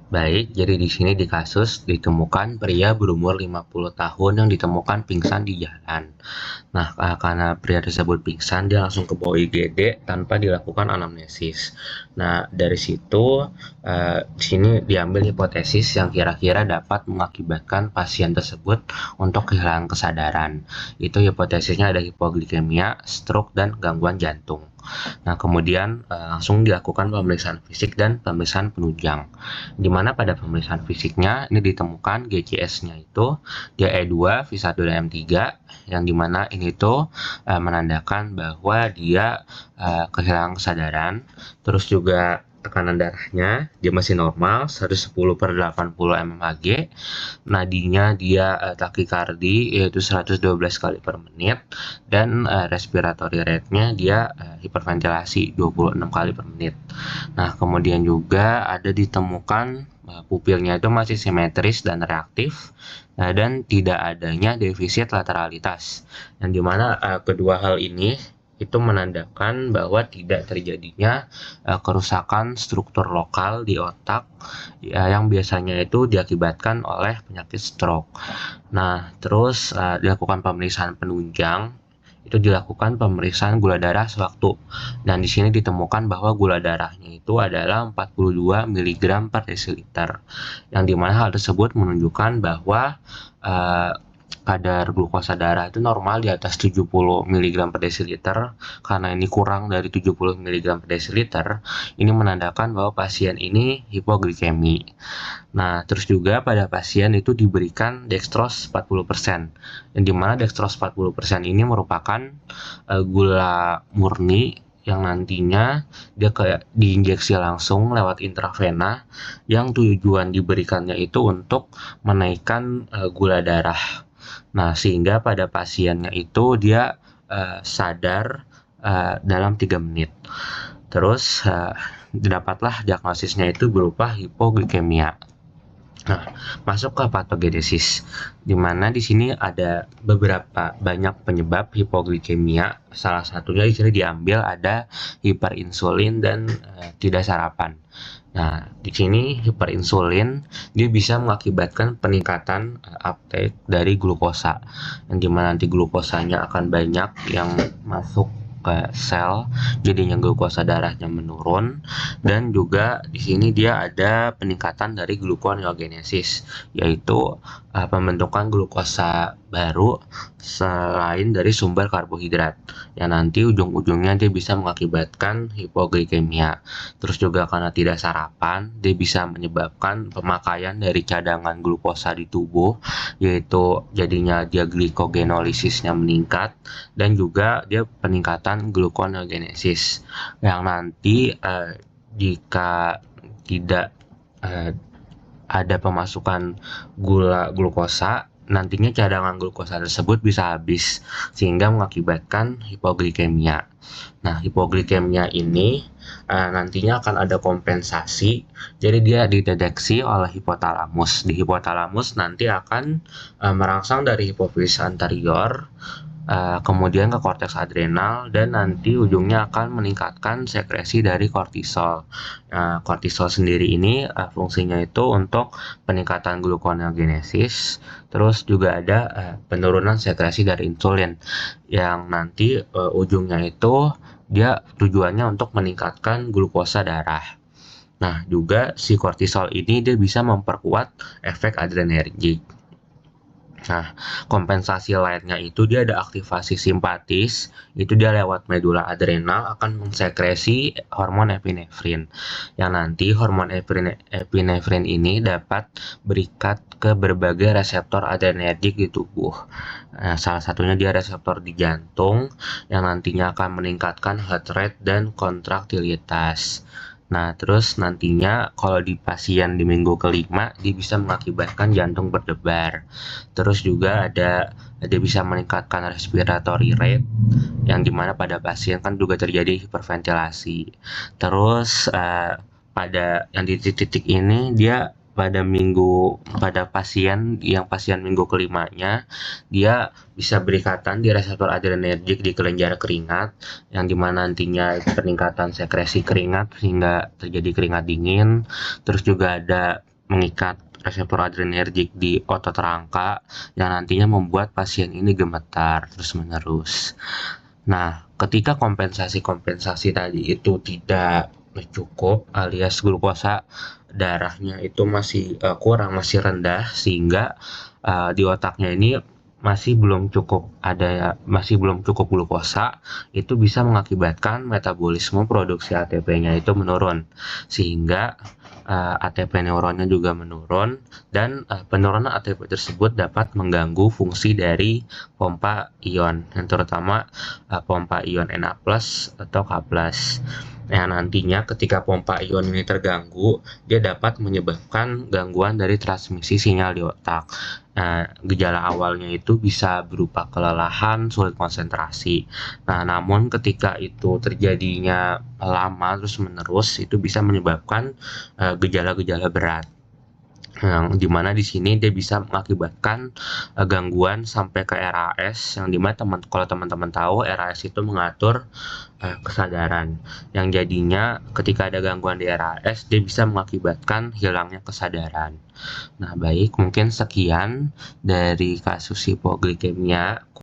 Baik, jadi di sini di kasus ditemukan pria berumur 50 tahun yang ditemukan pingsan di jalan. Nah, karena pria tersebut pingsan, dia langsung ke bawah IGD tanpa dilakukan anamnesis. Nah, dari situ, di sini diambil hipotesis yang kira-kira dapat mengakibatkan pasien tersebut untuk kehilangan kesadaran. Itu hipotesisnya ada hipoglikemia, stroke, dan gangguan jantung. Nah, kemudian langsung dilakukan pemeriksaan fisik dan pemeriksaan penunjang. Di mana pada pemeriksaan fisiknya ini ditemukan GCS-nya itu dia E2, V1 dan M3 yang dimana ini tuh menandakan bahwa dia kehilangan kesadaran, terus juga tekanan darahnya dia masih normal 110/80 mmHg, nadinya dia takikardi yaitu 112 kali per menit, dan respiratory rate-nya dia hiperventilasi 26 kali per menit. Nah, kemudian juga ada ditemukan pupilnya itu masih simetris dan reaktif, dan tidak adanya defisit lateralitas, yang dimana kedua hal ini itu menandakan bahwa tidak terjadinya kerusakan struktur lokal di otak yang biasanya itu diakibatkan oleh penyakit stroke. Nah, terus dilakukan pemeriksaan penunjang, itu dilakukan pemeriksaan gula darah sewaktu. Dan di sini ditemukan bahwa gula darahnya itu adalah 42 mg per desiliter. Yang dimana hal tersebut menunjukkan bahwa kadar glukosa darah itu normal di atas 70 mg per desiliter. Karena ini kurang dari 70 mg per desiliter, ini menandakan bahwa pasien ini hipoglikemi. Nah, terus juga pada pasien itu diberikan dextrose 40%, yang dimana dextrose 40% ini merupakan gula murni yang nantinya dia kayak diinjeksi langsung lewat intravena, yang tujuan diberikannya itu untuk menaikkan gula darah. Nah, sehingga pada pasiennya itu dia sadar dalam 3 menit. Terus didapatlah diagnosisnya itu berupa hipoglikemia. Nah, masuk ke patogenesis, di mana di sini ada beberapa banyak penyebab hipoglikemia. Salah satunya di sini diambil ada hiperinsulin dan tidak sarapan. Nah, di sini hiperinsulin dia bisa mengakibatkan peningkatan uptake dari glukosa, yang dimana nanti glukosanya akan banyak yang masuk ke sel, jadinya glukosa darahnya menurun. Dan juga di sini dia ada peningkatan dari gluconeogenesis, yaitu pembentukan glukosa baru selain dari sumber karbohidrat, yang nanti ujung-ujungnya dia bisa mengakibatkan hipoglikemia. Terus juga karena tidak sarapan, dia bisa menyebabkan pemakaian dari cadangan glukosa di tubuh, yaitu jadinya dia glikogenolisisnya meningkat, dan juga dia peningkatan gluconeogenesis, yang nanti jika tidak ada pemasukan glukosa, nantinya cadangan glukosa tersebut bisa habis sehingga mengakibatkan hipoglikemia. Nah, hipoglikemia ini nantinya akan ada kompensasi, jadi dia dideteksi oleh hipotalamus. Di hipotalamus nanti akan merangsang dari hipofisis anterior, kemudian ke korteks adrenal, dan nanti ujungnya akan meningkatkan sekresi dari kortisol. Kortisol sendiri ini fungsinya itu untuk peningkatan gluconeogenesis, terus juga ada penurunan sekresi dari insulin, yang nanti ujungnya itu dia tujuannya untuk meningkatkan glukosa darah. Nah, juga si kortisol ini dia bisa memperkuat efek adrenergik. Nah, kompensasi lainnya itu dia ada aktivasi simpatis, itu dia lewat medula adrenal akan mensekresi hormon epinefrin, yang nanti hormon epinefrin ini dapat berikat ke berbagai reseptor adrenergik di tubuh. Nah, salah satunya dia reseptor di jantung, yang nantinya akan meningkatkan heart rate dan kontraktilitas. Nah, terus nantinya kalau di pasien di minggu kelima, dia bisa mengakibatkan jantung berdebar. Terus juga dia bisa meningkatkan respiratory rate, yang dimana pada pasien kan juga terjadi hiperventilasi. Terus pada yang di titik ini dia pada pasien minggu kelimanya, dia bisa berikatan di reseptor adrenergik di kelenjar keringat, yang dimana nantinya peningkatan sekresi keringat sehingga terjadi keringat dingin. Terus juga ada mengikat reseptor adrenergik di otot rangka yang nantinya membuat pasien ini gemetar terus-menerus. Nah, ketika kompensasi-kompensasi tadi itu tidak cukup alias glukosa darahnya itu masih kurang, masih rendah sehingga di otaknya ini masih belum cukup glukosa, itu bisa mengakibatkan metabolisme produksi ATP-nya itu menurun sehingga ATP neuronnya juga menurun dan penurunan ATP tersebut dapat mengganggu fungsi dari pompa ion yang terutama pompa ion Na+ atau K+. Nah, nantinya ketika pompa ion ini terganggu, dia dapat menyebabkan gangguan dari transmisi sinyal di otak. Nah, gejala awalnya itu bisa berupa kelelahan, sulit konsentrasi. Nah, namun ketika itu terjadinya lama terus-menerus, itu bisa menyebabkan gejala-gejala berat. Yang dimana di sini dia bisa mengakibatkan gangguan sampai ke RAS, yang dimana kalau teman-teman tahu RAS itu mengatur kesadaran, yang jadinya ketika ada gangguan di RAS dia bisa mengakibatkan hilangnya kesadaran. Nah, baik, mungkin sekian dari kasus hipoglikemia.